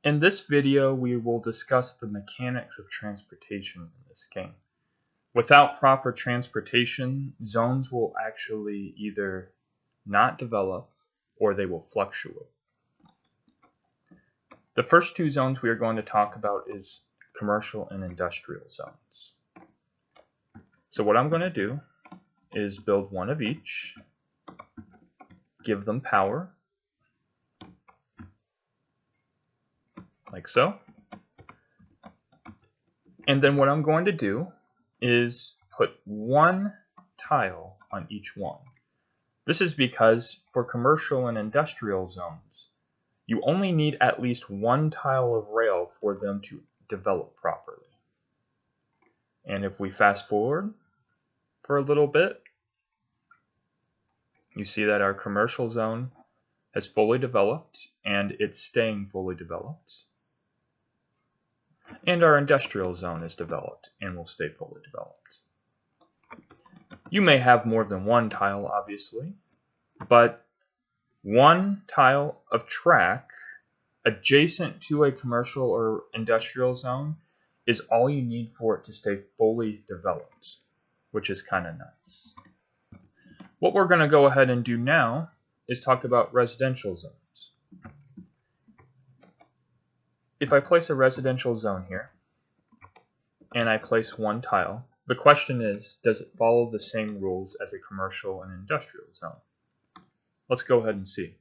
In this video, we will discuss the mechanics of transportation in this game. Without proper transportation, zones will actually either not develop or they will fluctuate. The first two zones we are going to talk about is commercial and industrial zones. So what I'm going to do is build one of each, give them power, like so. And then what I'm going to do is put one tile on each one. This is because for commercial and industrial zones, you only need at least one tile of rail for them to develop properly. And if we fast forward for a little bit, you see that our commercial zone has fully developed and it's staying fully developed. And our industrial zone is developed and will stay fully developed. You may have more than one tile, obviously, but one tile of track adjacent to a commercial or industrial zone is all you need for it to stay fully developed, which is kind of nice. What we're going to go ahead and do now is talk about residential zones. If I place a residential zone here, and I place one tile, the question is, does it follow the same rules as a commercial and industrial zone? Let's go ahead and see.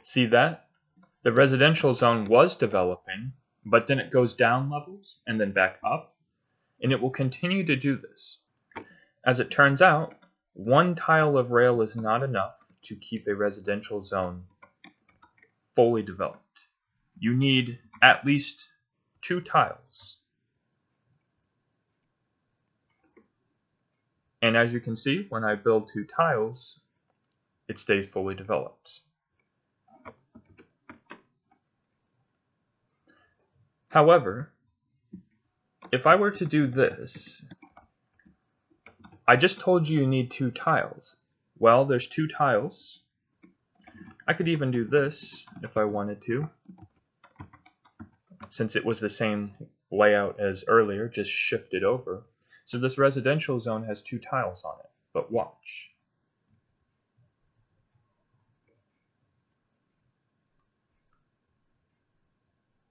See that? The residential zone was developing, but then it goes down levels and then back up, and it will continue to do this. As it turns out, one tile of rail is not enough to keep a residential zone fully developed. You need at least two tiles. And as you can see, when I build two tiles, it stays fully developed. However, if I were to do this, I just told you need two tiles. Well, there's two tiles. I could even do this if I wanted to, since it was the same layout as earlier, just shift it over. So this residential zone has two tiles on it, but watch.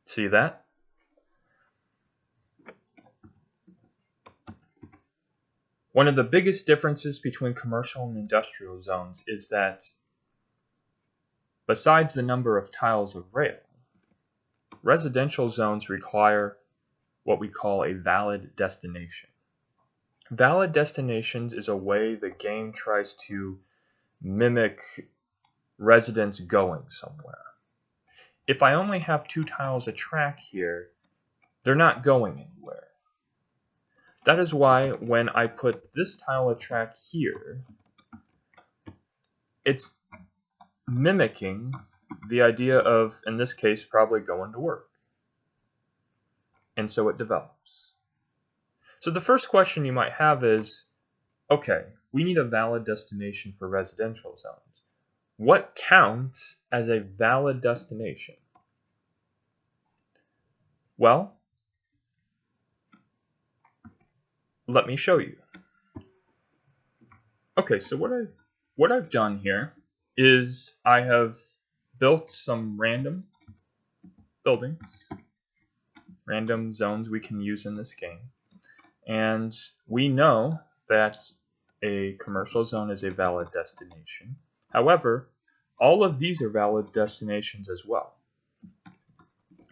See that? One of the biggest differences between commercial and industrial zones is that besides the number of tiles of rail, residential zones require what we call a valid destination. Valid destinations is a way the game tries to mimic residents going somewhere. If I only have two tiles of track here, they're not going anywhere. That is why when I put this tile of track here, it's mimicking the idea of, in this case, probably going to work. And so it develops. So the first question you might have is, okay, we need a valid destination for residential zones. What counts as a valid destination? Well, let me show you. Okay, so what I've done here is I have built some random buildings, random zones we can use in this game. And we know that a commercial zone is a valid destination. However, all of these are valid destinations as well.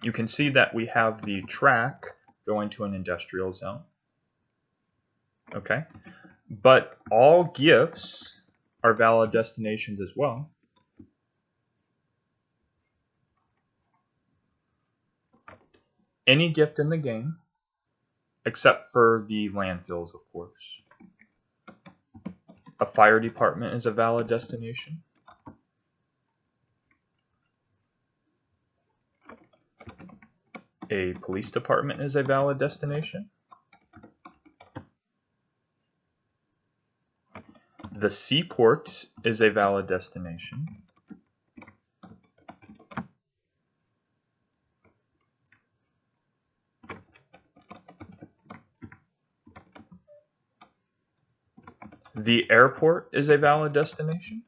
You can see that we have the track going to an industrial zone. Okay, but all gifts are valid destinations as well. Any gift in the game, except for the landfills, of course. A fire department is a valid destination. A police department is a valid destination. The seaport is a valid destination. The airport is a valid destination.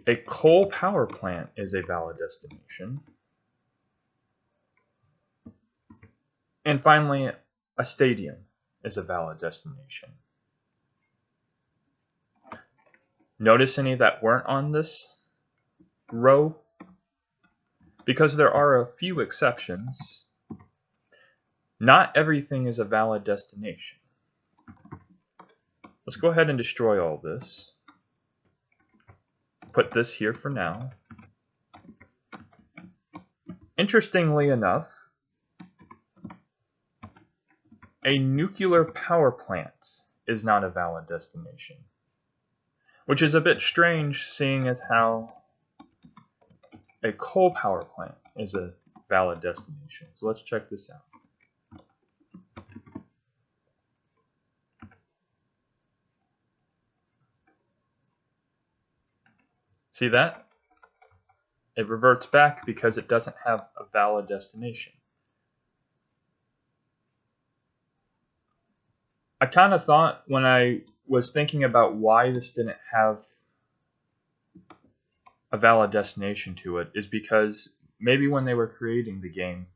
A coal power plant is a valid destination. And finally, a stadium is a valid destination. Notice any that weren't on this row? Because there are a few exceptions, not everything is a valid destination. Let's go ahead and destroy all this. Put this here for now. Interestingly enough, a nuclear power plant is not a valid destination, which is a bit strange seeing as how a coal power plant is a valid destination. So let's check this out. See that? It reverts back because it doesn't have a valid destination. I kind of thought when I was thinking about why this didn't have a valid destination to it is because maybe when they were creating the game,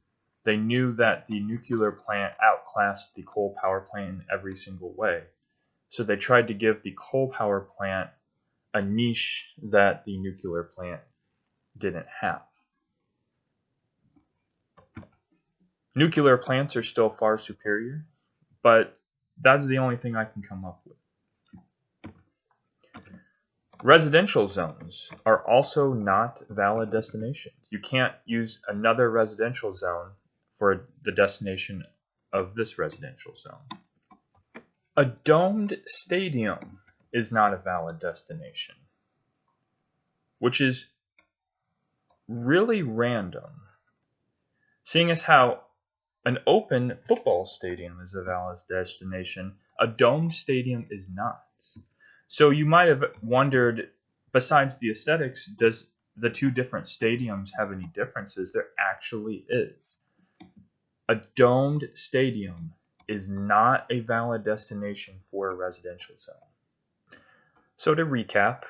they knew that the nuclear plant outclassed the coal power plant in every single way. So they tried to give the coal power plant a niche that the nuclear plant didn't have. Nuclear plants are still far superior, but that's the only thing I can come up with. Residential zones are also not valid destinations. You can't use another residential zone for the destination of this residential zone. A domed stadium is not a valid destination, which is really random, seeing as how an open football stadium is a valid destination, a domed stadium is not. So you might have wondered, besides the aesthetics, does the two different stadiums have any differences? There actually is. A domed stadium is not a valid destination for a residential zone. So to recap,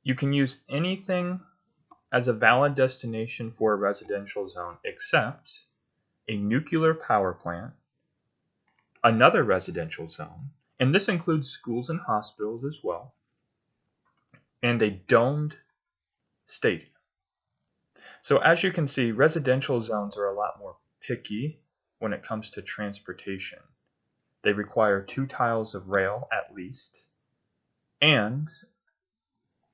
you can use anything as a valid destination for a residential zone except a nuclear power plant, another residential zone, and this includes schools and hospitals as well, and a domed stadium. So as you can see, residential zones are a lot more picky when it comes to transportation. They require 2 tiles of rail at least, and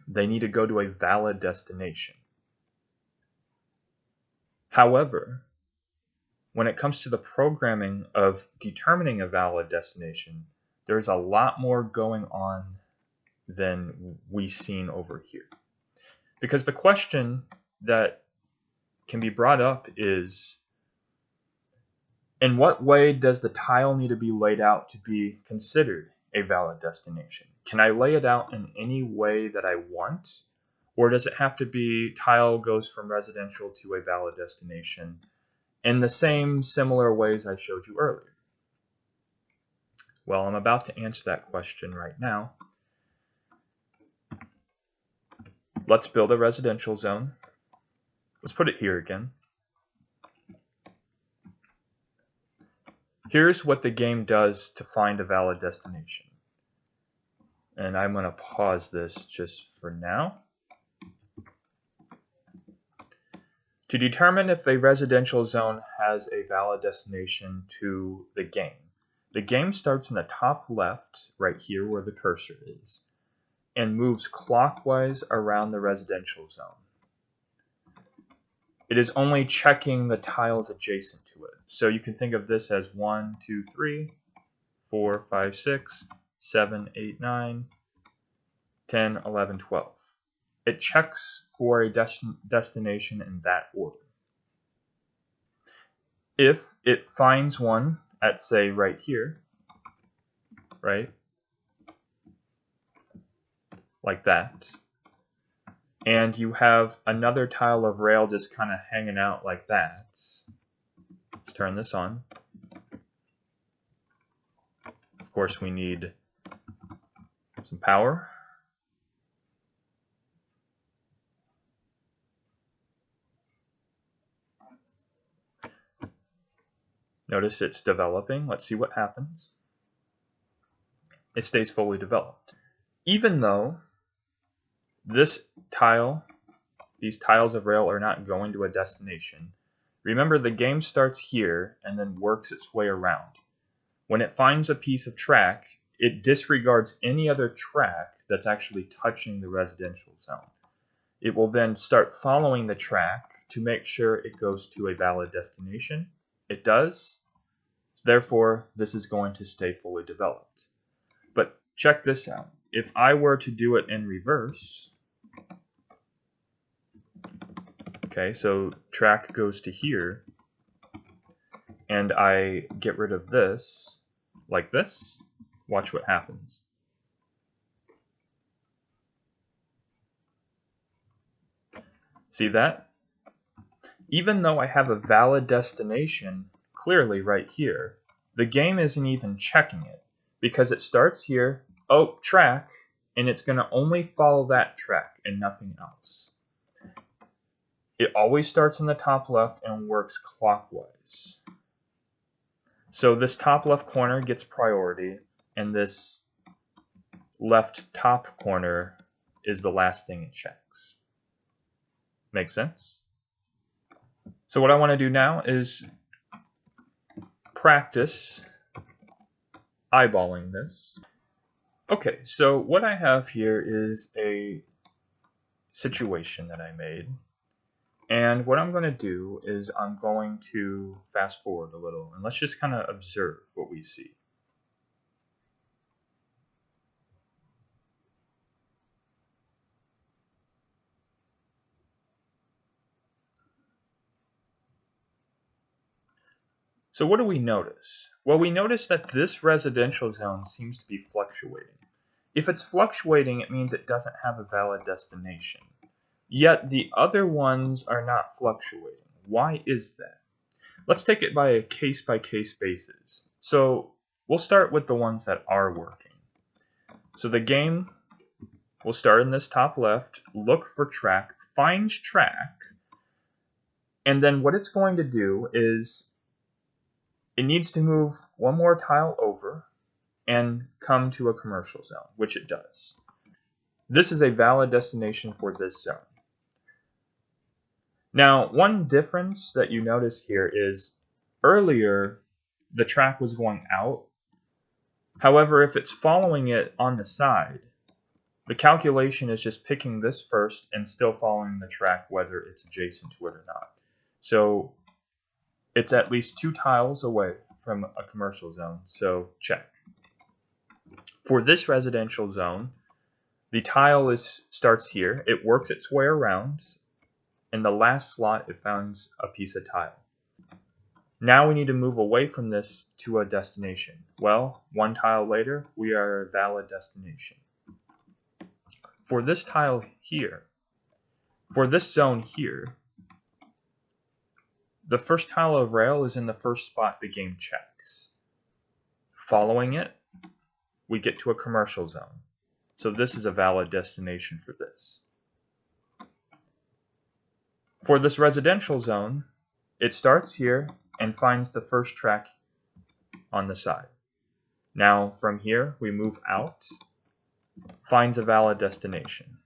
they need to go to a valid destination. However, when it comes to the programming of determining a valid destination, there's a lot more going on than we've seen over here. Because the question that can be brought up is, in what way does the tile need to be laid out to be considered a valid destination? Can I lay it out in any way that I want? Or does it have to be tile goes from residential to a valid destination in the same similar ways I showed you earlier? Well, I'm about to answer that question right now. Let's build a residential zone. Let's put it here again. Here's what the game does to find a valid destination. And I'm going to pause this just for now. To determine if a residential zone has a valid destination to the game starts in the top left, right here where the cursor is, and moves clockwise around the residential zone. It is only checking the tiles adjacent to it. So you can think of this as 1, 2, 3, 4, 5, 6, 7, 8, 9, 10, 11, 12. It checks for a destination in that order. If it finds one at, say, right here, right, like that, and you have another tile of rail just kind of hanging out like that, let's turn this on. Of course, we need some power. Notice it's developing. Let's see what happens. It stays fully developed. Even though this tile, these tiles of rail are not going to a destination, remember the game starts here and then works its way around. When it finds a piece of track, it disregards any other track that's actually touching the residential zone. It will then start following the track to make sure it goes to a valid destination. It does. Therefore, this is going to stay fully developed. But check this out. If I were to do it in reverse, okay, so track goes to here, and I get rid of this, like this, watch what happens. See that? Even though I have a valid destination clearly right here, the game isn't even checking it, because it starts here, oh, track, and it's going to only follow that track and nothing else. It always starts in the top left and works clockwise. So this top left corner gets priority, and this left top corner is the last thing it checks. Make sense? So what I want to do now is practice eyeballing this. Okay, so what I have here is a situation that I made. And what I'm going to do is I'm going to fast forward a little, and let's just kind of observe what we see. So what do we notice? Well, we notice that this residential zone seems to be fluctuating. If it's fluctuating, it means it doesn't have a valid destination. Yet the other ones are not fluctuating. Why is that? Let's take it by a case-by-case basis. So we'll start with the ones that are working. So the game will start in this top left, look for track, finds track, and then what it's going to do is it needs to move one more tile over and come to a commercial zone, which it does. This is a valid destination for this zone. Now, one difference that you notice here is earlier the track was going out. However, if it's following it on the side, the calculation is just picking this first and still following the track whether it's adjacent to it or not. So it's at least 2 tiles away from a commercial zone, so check. For this residential zone, the tile starts here, it works its way around, in the last slot it finds a piece of tile. Now we need to move away from this to a destination. Well, 1 tile later, we are a valid destination. For this tile here, for this zone here, the first tile of rail is in the first spot the game checks. Following it, we get to a commercial zone. So this is a valid destination for this. For this residential zone, it starts here and finds the first track on the side. Now from here, we move out, finds a valid destination.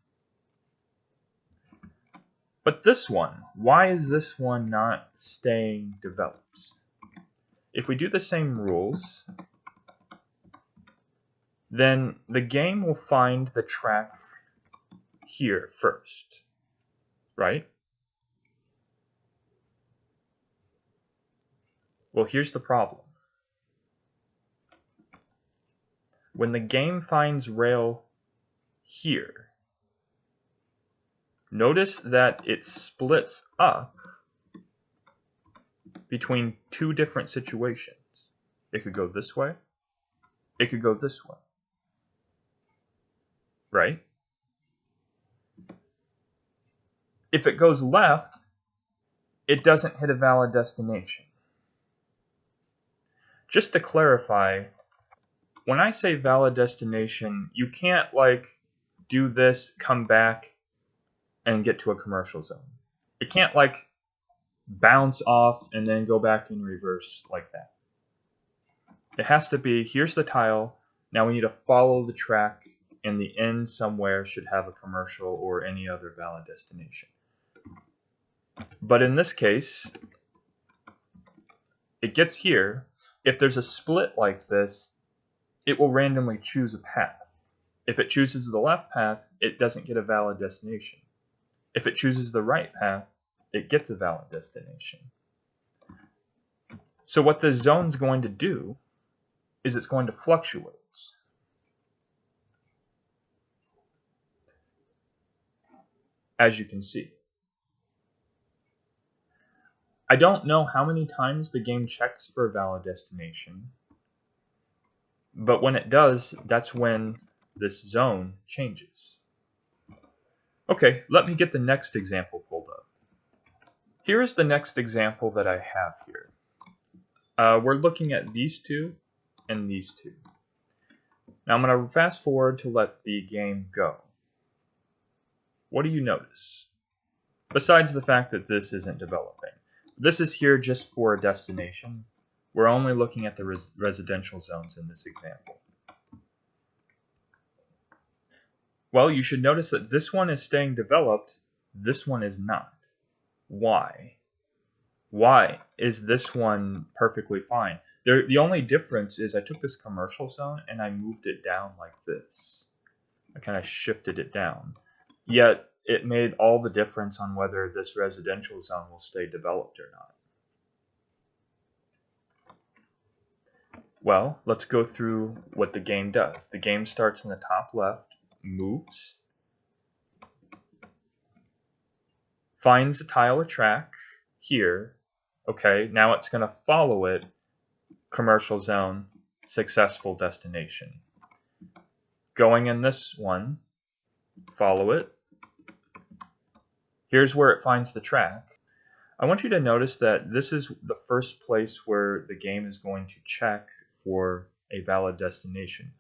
But this one, why is this one not staying developed? If we do the same rules, then the game will find the track here first, right? Well, here's the problem. when the game finds rail here, notice that it splits up between two different situations. It could go this way. It could go this way. Right? If it goes left, it doesn't hit a valid destination. Just to clarify, when I say valid destination, you can't like do this, come back, and get to a commercial zone. It can't like bounce off and then go back in reverse like that. It has to be, here's the tile, now we need to follow the track, and the end somewhere should have a commercial or any other valid destination. But in this case, it gets here. If there's a split like this, it will randomly choose a path. If it chooses the left path, it doesn't get a valid destination. If it chooses the right path, it gets a valid destination. So what the zone's going to do is it's going to fluctuate. As you can see. I don't know how many times the game checks for a valid destination, but when it does, that's when this zone changes. Okay, let me get the next example pulled up. Here is the next example that I have here. We're looking at these two and these two. Now I'm going to fast forward to let the game go. What do you notice? Besides the fact that this isn't developing. This is here just for a destination. We're only looking at the residential zones in this example. Well, you should notice that this one is staying developed, this one is not. Why? Why is this one perfectly fine? The only difference is I took this commercial zone and I moved it down like this. I kind of shifted it down. Yet, it made all the difference on whether this residential zone will stay developed or not. Well, let's go through what the game does. The game starts in the top left, moves, finds a tile or track here. Okay, now it's going to follow it, commercial zone, successful destination. Going in this one, follow it. Here's where it finds the track. I want you to notice that this is the first place where the game is going to check for a valid destination.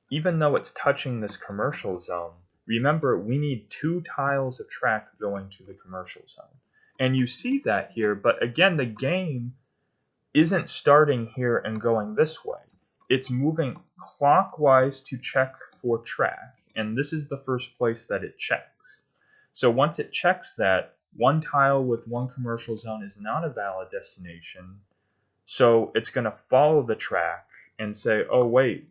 Even though it's touching this commercial zone, remember we need 2 tiles of track going to the commercial zone. And you see that here, but again, the game isn't starting here and going this way. It's moving clockwise to check for track, and this is the first place that it checks. So once it checks that, one tile with one commercial zone is not a valid destination, so it's going to follow the track and say, oh wait,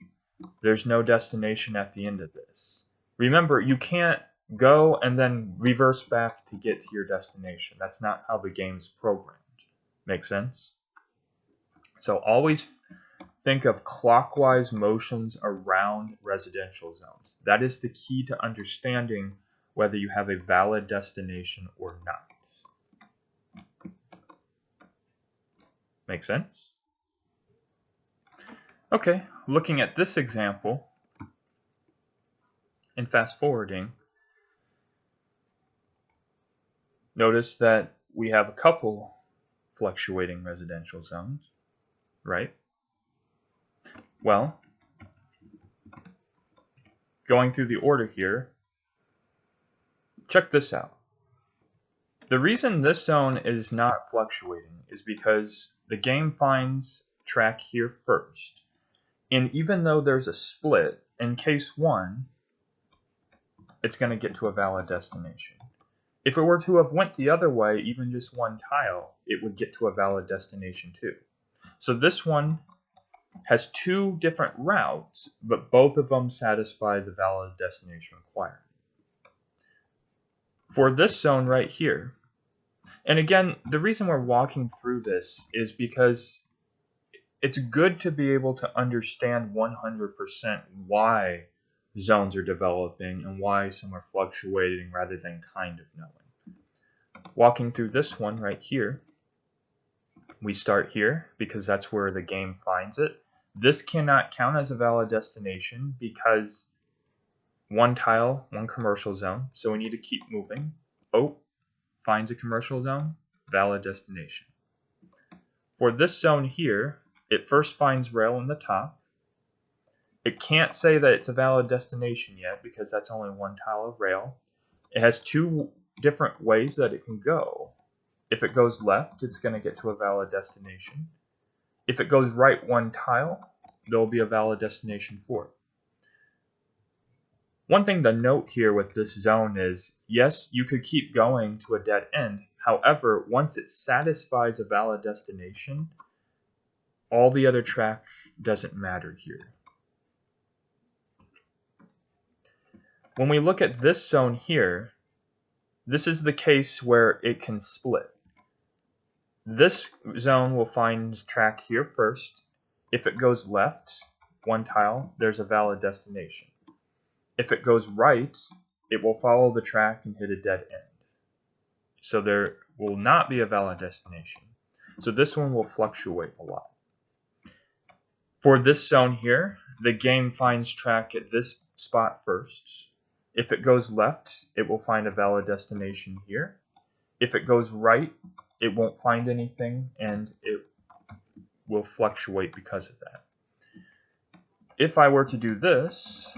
there's no destination at the end of this. Remember, you can't go and then reverse back to get to your destination. That's not how the game's programmed. Make sense? So always think of clockwise motions around residential zones. That is the key to understanding whether you have a valid destination or not. Make sense? Okay, looking at this example and fast forwarding, notice that we have a couple fluctuating residential zones, right? Well, going through the order here, check this out. The reason this zone is not fluctuating is because the game finds track here first. And even though there's a split, in case 1, it's going to get to a valid destination. If it were to have went the other way, even just 1 tile, it would get to a valid destination too. So this one has 2 different routes, but both of them satisfy the valid destination requirement. For this zone right here, and again, the reason we're walking through this is because it's good to be able to understand 100% why zones are developing and why some are fluctuating rather than kind of knowing. Walking through this one right here, we start here because that's where the game finds it. This cannot count as a valid destination because one tile, one commercial zone, so we need to keep moving. Oh, finds a commercial zone, valid destination. For this zone here, it first finds rail in the top. It can't say that it's a valid destination yet because that's only one tile of rail. It has two different ways that it can go. If it goes left, it's going to get to a valid destination. If it goes right one tile, there will be a valid destination for it. One thing to note here with this zone is, yes, you could keep going to a dead end. However, once it satisfies a valid destination, all the other track doesn't matter here. When we look at this zone here, this is the case where it can split. This zone will find track here first. If it goes left, one tile, there's a valid destination. If it goes right, it will follow the track and hit a dead end. So there will not be a valid destination. So this one will fluctuate a lot. For this zone here, the game finds track at this spot first. If it goes left, it will find a valid destination here. If it goes right, it won't find anything and it will fluctuate because of that. If I were to do this,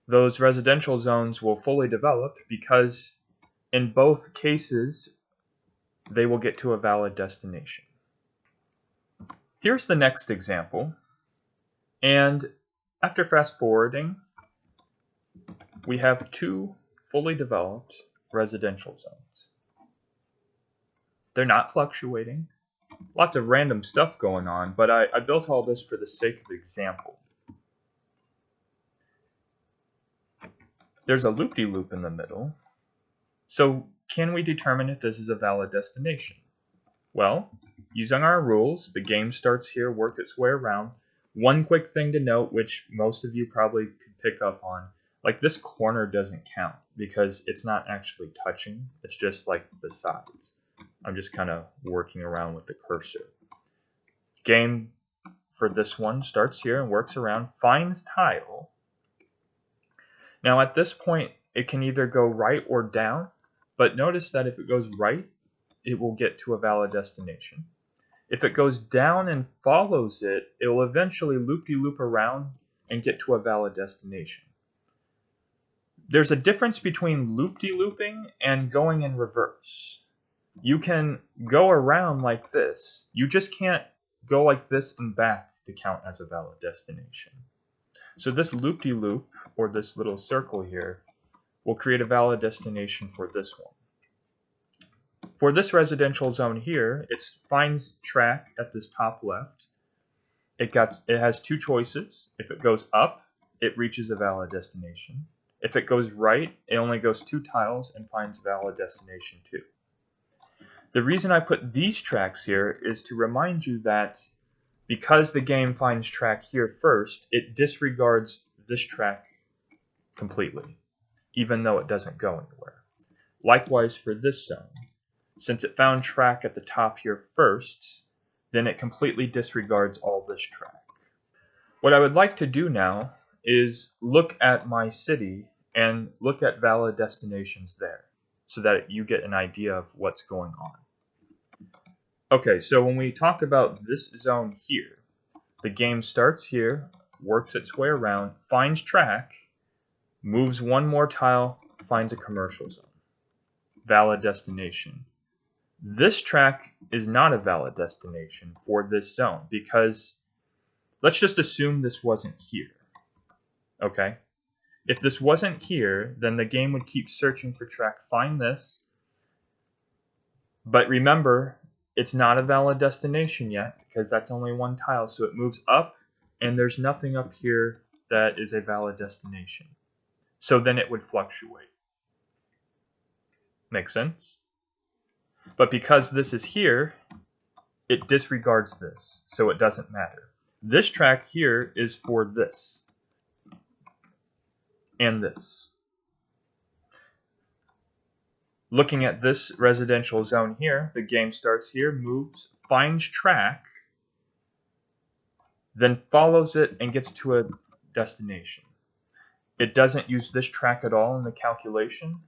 those residential zones will fully develop because in both cases, they will get to a valid destination. Here's the next example. And after fast forwarding, we have two fully developed residential zones. They're not fluctuating. Lots of random stuff going on, but I built all this for the sake of example. There's a loop-de-loop in the middle. So can we determine if this is a valid destination? Well, using our rules, the game starts here, work its way around. One quick thing to note, which most of you probably could pick up on, like this corner doesn't count because it's not actually touching. It's just like the sides. I'm just kind of working around with the cursor. Game for this one starts here and works around, finds tile. Now at this point, it can either go right or down, but notice that if it goes right, it will get to a valid destination. If it goes down and follows it, it will eventually loop-de-loop around and get to a valid destination. There's a difference between loop-de-looping and going in reverse. You can go around like this. You just can't go like this and back to count as a valid destination. So this loop-de-loop, or this little circle here, will create a valid destination for this one. For this residential zone here, it finds track at this top left. It has two choices. If it goes up, it reaches a valid destination. If it goes right, it only goes 2 tiles and finds valid destination 2. The reason I put these tracks here is to remind you that because the game finds track here first, it disregards this track completely, even though it doesn't go anywhere. Likewise for this zone. Since it found track at the top here first, then it completely disregards all this track. What I would like to do now is look at my city and look at valid destinations there so that you get an idea of what's going on. Okay, so when we talk about this zone here, the game starts here, works its way around, finds track, moves one more tile, finds a commercial zone. Valid destination. This track is not a valid destination for this zone because let's just assume this wasn't here. Okay? If this wasn't here, then the game would keep searching for track, find this. But remember, it's not a valid destination yet because that's only one tile. So it moves up and there's nothing up here that is a valid destination. So then it would fluctuate. Makes sense? But because this is here, it disregards this, so it doesn't matter. This track here is for this and this. Looking at this residential zone here, the game starts here, moves, finds track, then follows it and gets to a destination. It doesn't use this track at all in the calculation.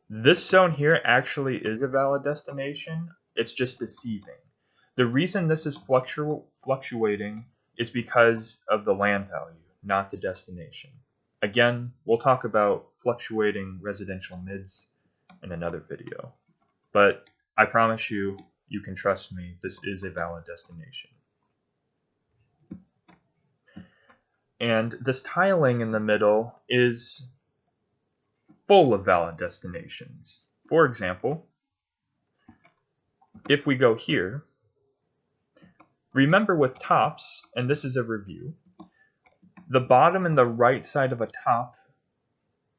This zone here actually is a valid destination. It's just deceiving. The reason this is fluctuating is because of the land value, not the destination. Again, we'll talk about fluctuating residential mids in another video. But I promise you, you can trust me, this is a valid destination. And this tiling in the middle is full of valid destinations. For example, if we go here, remember with tops, and this is a review, the bottom and the right side of a top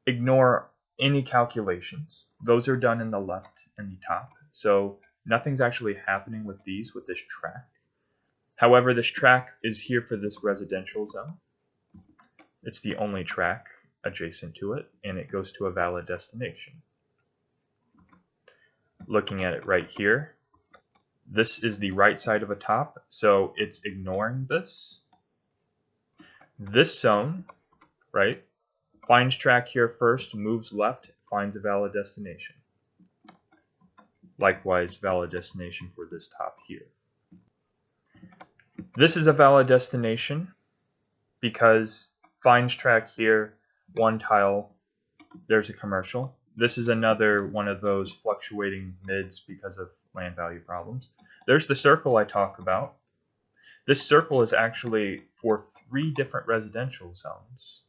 ignore any calculations. Those are done in the left and the top. So nothing's actually happening with these with this track. However, this track is here for this residential zone. It's the only track adjacent to it, and it goes to a valid destination. Looking at it right here, this is the right side of a top, so it's ignoring this. This zone, right, finds track here first, moves left, finds a valid destination. Likewise, valid destination for this top here. This is a valid destination because finds track here, one tile, there's a commercial. This is another one of those fluctuating mids because of land value problems. There's the circle I talk about. This circle is actually for 3 different residential zones.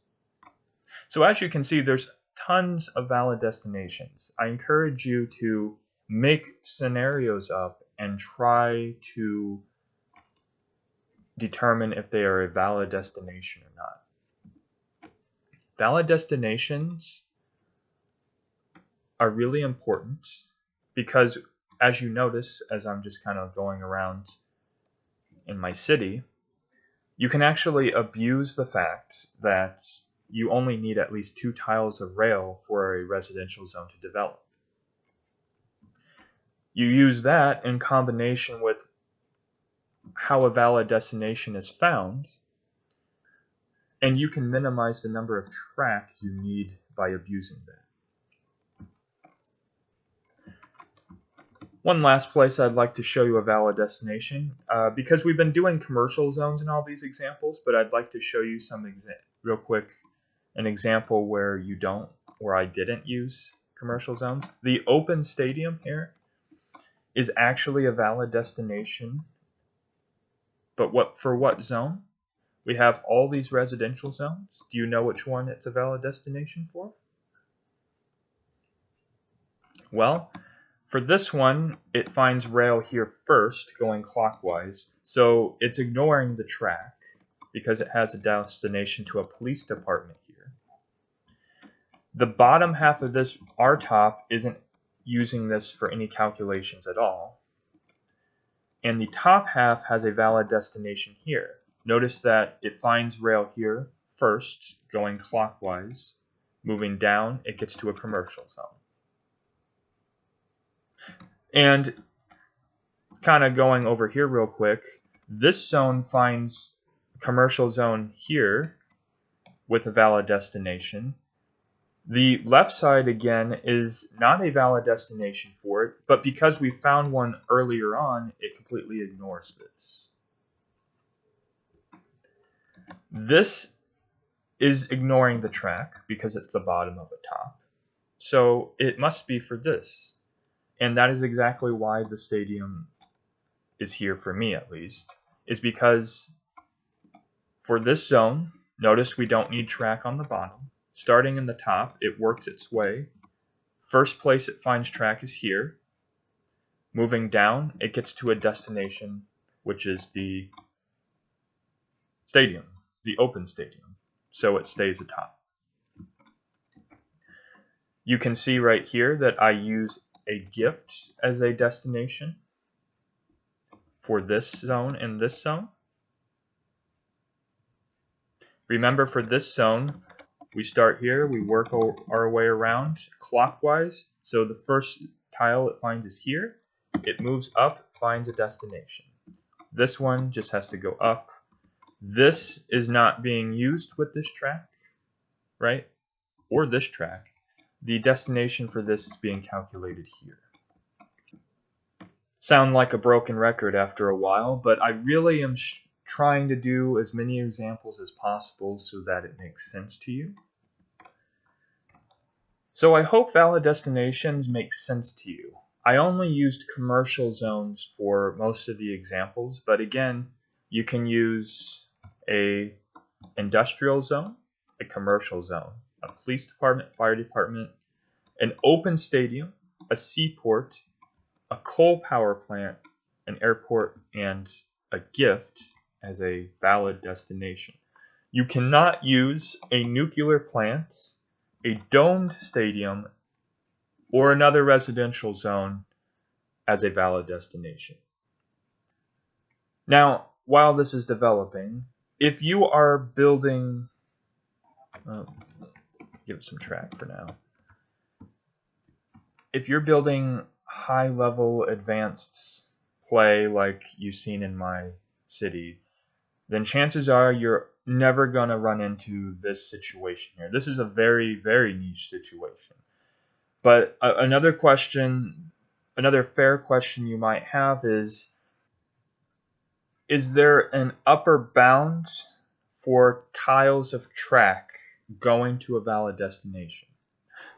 So as you can see, there's tons of valid destinations. I encourage you to make scenarios up and try to determine if they are a valid destination or not. Valid destinations are really important because, as you notice, as I'm just kind of going around in my city, you can actually abuse the fact that you only need at least 2 tiles of rail for a residential zone to develop. You use that in combination with how a valid destination is found, and you can minimize the number of tracks you need by abusing that. One last place I'd like to show you a valid destination, because we've been doing commercial zones in all these examples, but I'd like to show you some real quick, an example where I didn't use commercial zones. The open stadium here is actually a valid destination, but for what zone? We have all these residential zones. Do you know which one it's a valid destination for? Well, for this one, it finds rail here first, going clockwise, so it's ignoring the track because it has a destination to a police department here. The bottom half of this R-top isn't using this for any calculations at all. And the top half has a valid destination here. Notice that it finds rail here first, going clockwise. Moving down, it gets to a commercial zone. And kind of going over here real quick, this zone finds commercial zone here with a valid destination. The left side, again, is not a valid destination for it, but because we found one earlier on, it completely ignores this. This is ignoring the track because it's the bottom of a top. So it must be for this. And that is exactly why the stadium is here for me, at least, is because for this zone, notice we don't need track on the bottom. Starting in the top, it works its way. First place it finds track is here. Moving down, it gets to a destination, which is the stadium, the open stadium. So it stays atop. You can see right here that I use a gift as a destination for this zone and this zone. Remember, for this zone, we start here, we work our way around clockwise. So the first tile it finds is here. It moves up, finds a destination. This one just has to go up. This is not being used with this track, right? Or this track. The destination for this is being calculated here. Sound like a broken record after a while, but I really am trying to do as many examples as possible so that it makes sense to you. So I hope valid destinations make sense to you. I only used commercial zones for most of the examples, but again, you can use a industrial zone, a commercial zone, a police department, fire department, an open stadium, a seaport, a coal power plant, an airport, and a gift as a valid destination. You cannot use a nuclear plant, a domed stadium, or another residential zone as a valid destination. Now, while this is developing, if you are building, give it some track for now. If you're building high-level advanced play like you've seen in my city, then chances are you're never going to run into this situation here. This is a very, very niche situation. But another fair question you might have is there an upper bound for tiles of track going to a valid destination?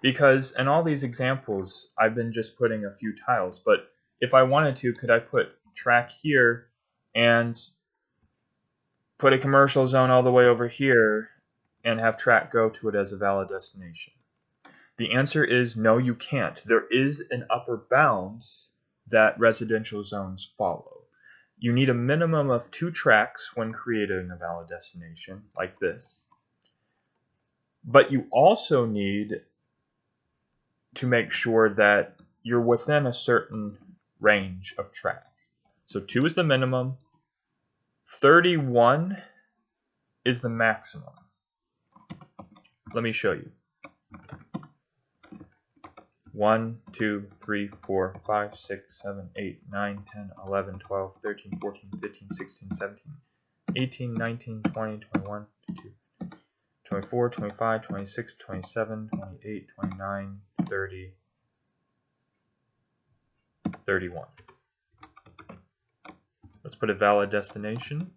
Because in all these examples, I've been just putting a few tiles, but if I wanted to, could I put track here and put a commercial zone all the way over here and have track go to it as a valid destination? The answer is no, you can't. There is an upper bound that residential zones follow. You need a minimum of 2 tracks when creating a valid destination, like this. But you also need to make sure that you're within a certain range of track. So 2 is the minimum, 31 is the maximum. Let me show you. 1, 2, 3, 4, 5, 6, 7, 8, 9, 10, 11, 12, 13, 14, 15, 16, 17, 18, 19, 20, 21, 22, 24, 25, 26, 27, 28, 29, 30, 31. Let's put a valid destination.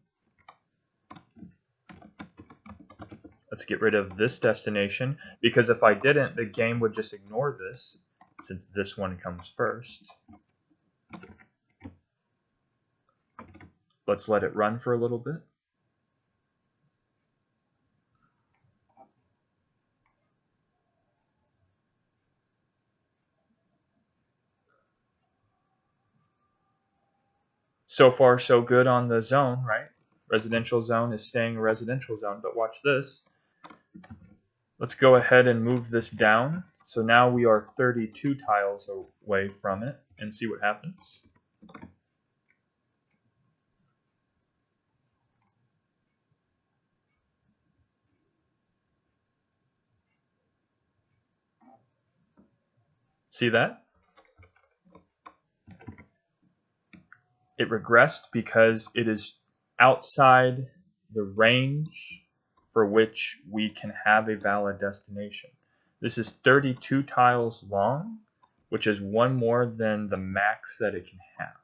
Let's get rid of this destination, because if I didn't, the game would just ignore this, since this one comes first. Let's let it run for a little bit. So far, so good on the zone, right? Residential zone is staying a residential zone, but watch this. Let's go ahead and move this down. So now we are 32 tiles away from it, and see what happens. See that? It regressed because it is outside the range for which we can have a valid destination. This is 32 tiles long, which is 1 more than the max that it can have.